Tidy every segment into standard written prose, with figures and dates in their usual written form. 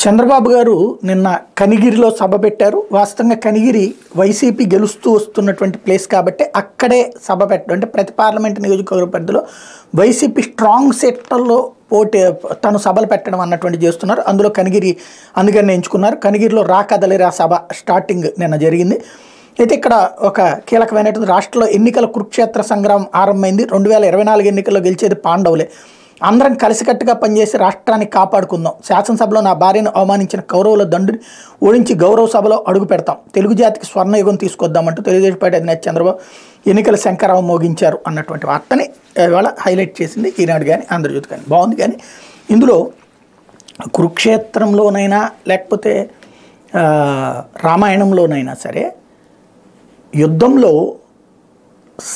చంద్రబాబు గారు నిన్న కనిగిరిలో సభ పెట్టారు. వాస్తవంగా కనిగిరి వైసీపీ గెలుస్తూ వస్తున్నటువంటి ప్లేస్ కాబట్టి అక్కడే సభ పెట్టడం, అంటే ప్రతి పార్లమెంట్ నియోజకవర్గ పరిధిలో వైసీపీ స్ట్రాంగ్ సెక్టర్లో తను సభలు పెట్టడం అన్నటువంటి చేస్తున్నారు. అందులో కనిగిరి అందుకని ఎంచుకున్నారు. కనిగిరిలో రా కదలిరా సభ స్టార్టింగ్ నిన్న జరిగింది. అయితే ఇక్కడ ఒక కీలకమైనటువంటి రాష్ట్రంలో ఎన్నికల కురుక్షేత్ర సంగ్రామం ఆరంభమైంది. 2024 ఎన్నికల్లో గెలిచేది పాండవులే. అందరం కలిసికట్టుగా పనిచేసి రాష్ట్రాన్ని కాపాడుకుందాం. శాసనసభలో నా భార్యను అవమానించిన కౌరవుల దండుని ఓడించి గౌరవ సభలో అడుగు పెడతాం. తెలుగు జాతికి స్వర్ణయుగం తీసుకొద్దామంటూ తెలుగుదేశం పార్టీ అధినేత చంద్రబాబు ఎన్నికల శంకరావం మోగించారు అన్నటువంటి వార్తని ఇవాళ హైలైట్ చేసింది ఈనాడు కానీ ఆంధ్రజ్యోతి కానీ. బాగుంది. కానీ ఇందులో కురుక్షేత్రంలోనైనా లేకపోతే రామాయణంలోనైనా సరే యుద్ధంలో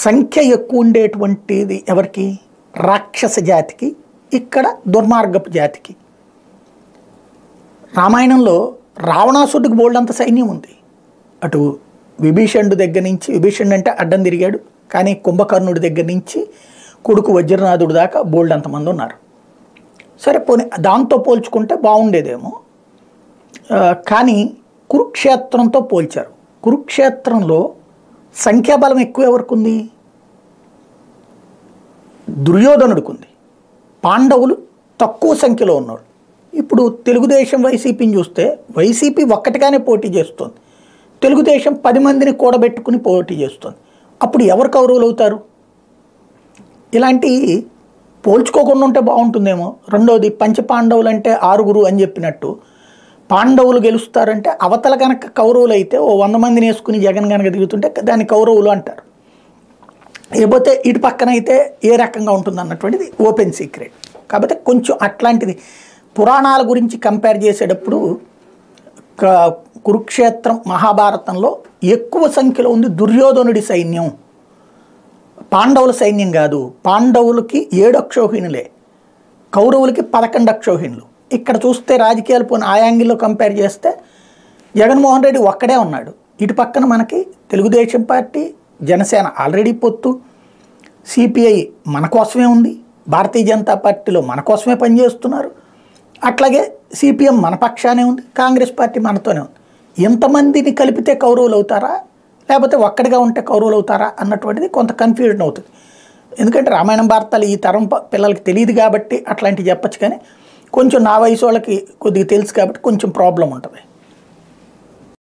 సంఖ్య ఎక్కువ ఉండేటువంటిది ఎవరికి? రాక్షస జాతికి, ఇక్కడ దుర్మార్గపు జాతికి. రామాయణంలో రావణాసుడికి బోల్డంత సైన్యం ఉంది. అటు విభీషణుడి దగ్గర నుంచి, విభీషణుడు అంటే అడ్డం తిరిగాడు, కానీ కుంభకర్ణుడి దగ్గర నుంచి కొడుకు వజ్రనాథుడి దాకా బోల్డంతమంది ఉన్నారు. సరే పోనీ దాంతో పోల్చుకుంటే బాగుండేదేమో, కానీ కురుక్షేత్రంతో పోల్చారు. కురుక్షేత్రంలో సంఖ్యాబలం ఎక్కువ ఎవరికి ఉంది? దుర్యోధనుడికి ఉంది. పాండవులు తక్కువ సంఖ్యలో ఉన్నారు. ఇప్పుడు తెలుగుదేశం వైసీపీని చూస్తే వైసీపీ ఒక్కటిగానే పోటీ చేస్తుంది, తెలుగుదేశం 10 మందిని కూడబెట్టుకుని పోటీ చేస్తుంది. అప్పుడు ఎవరు కౌరవులు అవుతారు? ఇలాంటి పోల్చుకోకుండా ఉంటే బాగుంటుందేమో. రెండోది, పంచపాండవులు అంటే 6 అని చెప్పినట్టు పాండవులు గెలుస్తారంటే అవతల కనుక కౌరవులు అయితే ఓ 100 మందిని వేసుకుని జగన్ కనుక దిగుతుంటే దాన్ని కౌరవులు అంటారు. లేకపోతే ఇటు పక్కన అయితే ఏ రకంగా ఉంటుంది అన్నటువంటిది ఓపెన్ సీక్రెట్. కాబట్టి కొంచెం అట్లాంటిది పురాణాల గురించి కంపేర్ చేసేటప్పుడు కురుక్షేత్రం మహాభారతంలో ఎక్కువ సంఖ్యలో ఉంది దుర్యోధనుడి సైన్యం, పాండవుల సైన్యం కాదు. పాండవులకి 7 అక్షౌహిణులే, కౌరవులకి 11 అక్షౌహిణులు. ఇక్కడ చూస్తే రాజకీయాలు పోయిన ఆ యాంగిల్లో కంపేర్ చేస్తే జగన్మోహన్ రెడ్డి ఒక్కడే ఉన్నాడు. ఇటు పక్కన మనకి తెలుగుదేశం పార్టీ, జనసేన ఆల్రెడీ పొత్తు, సిపిఐ మన కోసమే ఉంది, భారతీయ జనతా పార్టీలో మన కోసమే పనిచేస్తున్నారు, అట్లాగే సిపిఎం మన పక్షానే ఉంది, కాంగ్రెస్ పార్టీ మనతోనే ఉంది. ఎంతమందిని కలిపితే కౌరవులు అవుతారా, లేకపోతే ఒక్కడిగా ఉంటే కౌరవులు అవుతారా అన్నటువంటిది కొంత కన్ఫ్యూజన్ అవుతుంది. ఎందుకంటే రామాయణం భారతాలు ఈ తరం పిల్లలకి తెలియదు కాబట్టి అట్లాంటివి చెప్పచ్చు. కానీ కొంచెం నా వయసు వాళ్ళకి కొద్దిగా తెలుసు కాబట్టి కొంచెం ప్రాబ్లం ఉంటుంది.